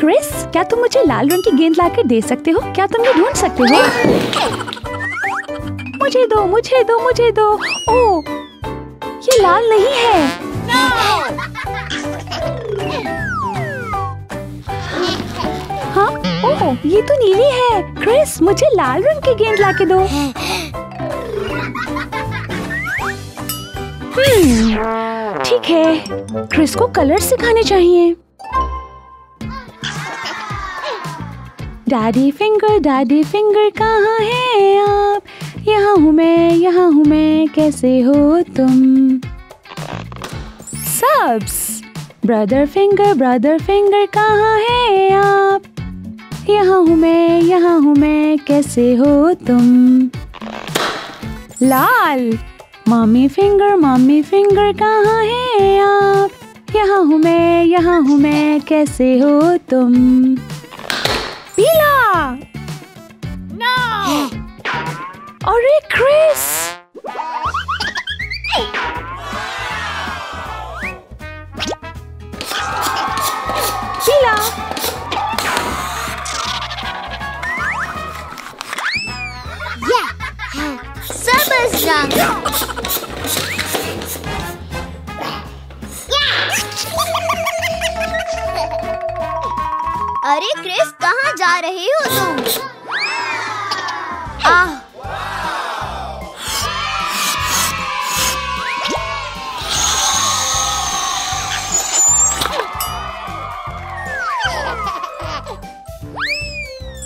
Chris, क्या तुम मुझे लाल रंग की गेंद लाकर दे सकते हो? क्या तुम ये ढूंढ सकते हो? मुझे दो, मुझे दो, मुझे दो। ओह, ये लाल नहीं है। हाँ, ओह, ये तो नीली है। क्रिस, मुझे लाल रंग की गेंद लाके दो। ठीक है, क्रिस को कलर सिखाने चाहिए। डैडी फिंगर कहाँ है आप? यहाँ हूँ मैं, कैसे हो तुम? सब्स, ब्रदर फिंगर कहाँ है आप? यहाँ हूँ मैं, कैसे हो तुम? लाल, मम्मी फिंगर कहाँ है आप? यहाँ हूँ मैं, कैसे हो तुम? पीला, अरे क्रिस, पीला, सब्ज रंग। अरे क्रिस, कहाँ जा रहे हो तुम?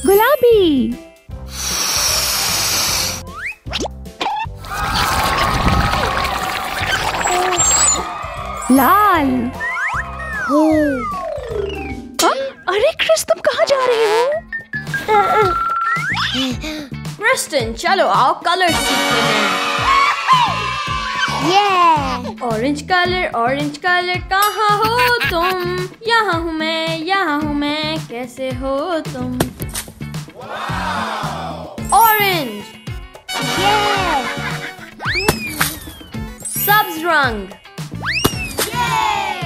गुलाबी, लाल। अरे क्रिस, तुम कहाँ जा रहे हो? प्रेस्टन, चलो आओ कलर सीखते हैं। ऑरेंज कलर कहाँ हो तुम? यहाँ हूँ मैं, कैसे हो तुम? ऑरेंज, सब्ज रंग,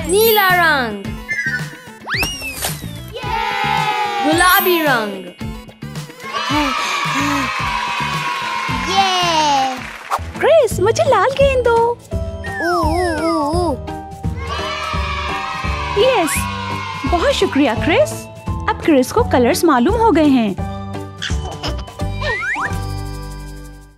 नीला रंग, गुलाबी रंग। क्रिस, मुझे लाल गेंद दो। यस, बहुत शुक्रिया क्रिस। अब क्रिस को कलर्स मालूम हो गए हैं।